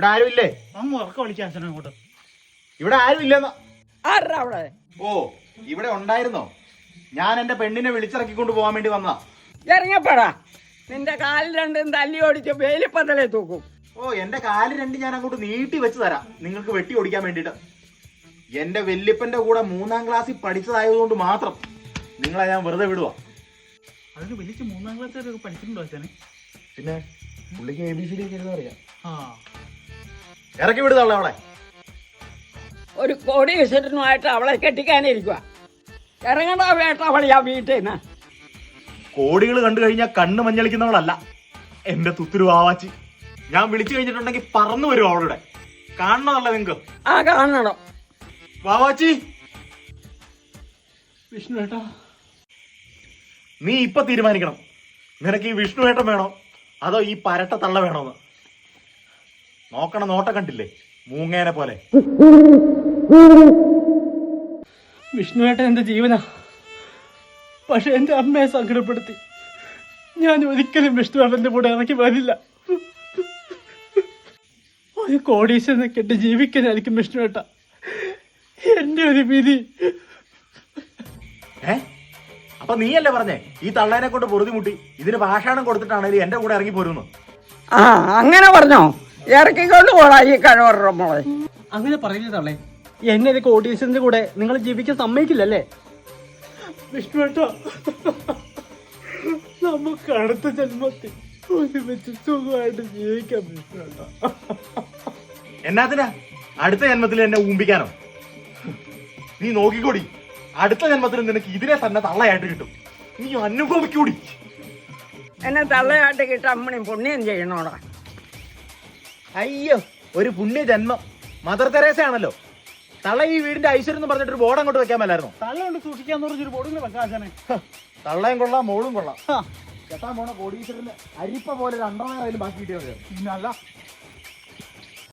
ഇവിടെ ആരും ഇല്ലേ? അമ്മ ഉറക്കം വിളിക്കാൻ അച്ഛനെ അങ്ങോട്ട്. ഇവിടെ ആരും ഇല്ലെന്ന്. ആരാ അവിടെ? ഓ, ഇവിടെ ഉണ്ടായിരുന്നോ? ഞാൻ എന്റെ പെണ്ണിനെ വിളിച്ചിറക്കിക്കൊണ്ട് പോകാൻ വേണ്ടി വന്നതാ. ഇറങ്ങപ്പെടാ, നിന്റെ കാലിൽ രണ്ടും തല്ലി ഓടിച്ച് വേലിപ്പന്തലേ തൂക്കും. ഓ, എന്റെ കാല് രണ്ട് ഞാൻ അങ്ങോട്ട് നീട്ടി വെച്ച് തരാം നിങ്ങൾക്ക് വെട്ടി ഓടിക്കാൻ വേണ്ടിട്ട്. എന്റെ വല്യപ്പന്റെ കൂടെ 3ാം ക്ലാസ്സിൽ പഠിച്ചതായതുകൊണ്ട് മാത്രം നിങ്ങളെ ഞാൻ വെറുതെ വിടുവാ. അതൊക്കെ വിളിച്ച് 3ാം ക്ലാസ് വരെ പഠിച്ചിട്ടുണ്ടോ അച്ഛനെ? പിന്നെ പുള്ളിക്ക് ABCD ഒക്കെ എഴുതാൻ അറിയാം. ആ, ഇറക്കി വിടുതള്ള അവളെ. ഒരു കോടീശ്വരനുമായിട്ട് അവളെ കെട്ടിക്കാനിരിക്കുക. ഇറങ്ങണ്ട വേട്ട അവളെ ആ വീട്ടിൽ നിന്ന്. കോടികൾ കണ്ടു കഴിഞ്ഞാൽ കണ്ണ് മഞ്ഞളിക്കുന്നവളല്ല എന്റെ തുത്തുരു വാവാച്ചി. ഞാൻ വിളിച്ചു കഴിഞ്ഞിട്ടുണ്ടെങ്കിൽ പറന്നു വരും അവളുടെ. കാണണമല്ല നിങ്ങക്ക്? ആ കാണണം. വാവാച്ചി, വിഷ്ണു ഏട്ടാ, നീ ഇപ്പൊ തീരുമാനിക്കണം, നിനക്ക് ഈ വിഷ്ണുവേട്ടൻ വേണോ അതോ ഈ പരട്ട തള്ള വേണോന്ന്. നോക്കണ നോട്ടം കണ്ടില്ലേ, മൂങ്ങേനെ പോലെ. വിഷ്ണു ഏട്ടൻ എന്റെ ജീവനാ. പക്ഷെ എന്റെ അമ്മയെ സങ്കടപ്പെടുത്തി. ഞാൻ ഒരിക്കലും വിഷ്ണു ഏട്ടന്റെ കൂടെ ഇറക്കി വരില്ല. ഒരു കോടീശ്വരനെ കെട്ടി ജീവിക്കാനായിരിക്കും വിഷ്ണു ഏട്ട എന്റെ ഒരു വിധി. അപ്പൊ നീയല്ലേ പറഞ്ഞേ ഈ തള്ളേനെ കൊണ്ട് പൊറുതിമുട്ടി ഇതിന് ഭാഷാണം കൊടുത്തിട്ടാണേലും എന്റെ കൂടെ ഇറങ്ങി പോരുന്നു. ആ, അങ്ങനെ പറഞ്ഞോ? ഇറക്കിക്കൊണ്ട് പോടാ ഈ കഴിവറ മോളെ. അങ്ങനെ പറയുന്നതല്ലേ, എന്നെ ഒരു കോടീശ്വരന്റെ കൂടെ നിങ്ങൾ ജീവിക്കാൻ സമ്മതിക്കില്ലല്ലേ? വിഷ്ണു ഏട്ടാ, നമുക്ക് അടുത്ത ജന്മത്തിൽ ഒരുമിച്ച് സുഖമായിട്ട് ജീവിക്കാം വിഷ്ണു ഏട്ടാ. എന്നാത്തിനാ അടുത്ത ജന്മത്തിൽ എന്നെ ഊമ്പിക്കാനോ? നീ നോക്കിക്കോടി, അടുത്ത ജന്മത്തിൽ നിനക്ക് ഇതിനെ തന്നെ തള്ളയായിട്ട് കിട്ടും. നീ അനുഭവിക്കൂടി. എന്നെ തള്ളയായിട്ട് കിട്ടാൻ അമ്മണി പുണ്യം ചെയ്യണോടാ. അയ്യോ, ഒരു പുണ്യ ജന്മം. മദർ തെരേസ ആണല്ലോ. തള്ള ഈ വീടിന്റെ ഐശ്വര്യം എന്ന് പറഞ്ഞിട്ടൊരു ബോർഡ് അങ്ങോട്ട് വെക്കാൻ മേലായിരുന്നോ? തള്ളുകൊണ്ട് സൂക്ഷിക്കാന്ന് പറഞ്ഞൊരു ബോർഡിൽ വെക്കാശനെ. തള്ളയും കൊള്ളാം മോളും കൊള്ളാം. ചേട്ടാ മോണ കോടീശ്വരന് അരിപ്പ പോലെ ഒരു അണ്ടർവെയർ ആയാലും ബാക്കി കിട്ടിയത്. പിന്നല്ല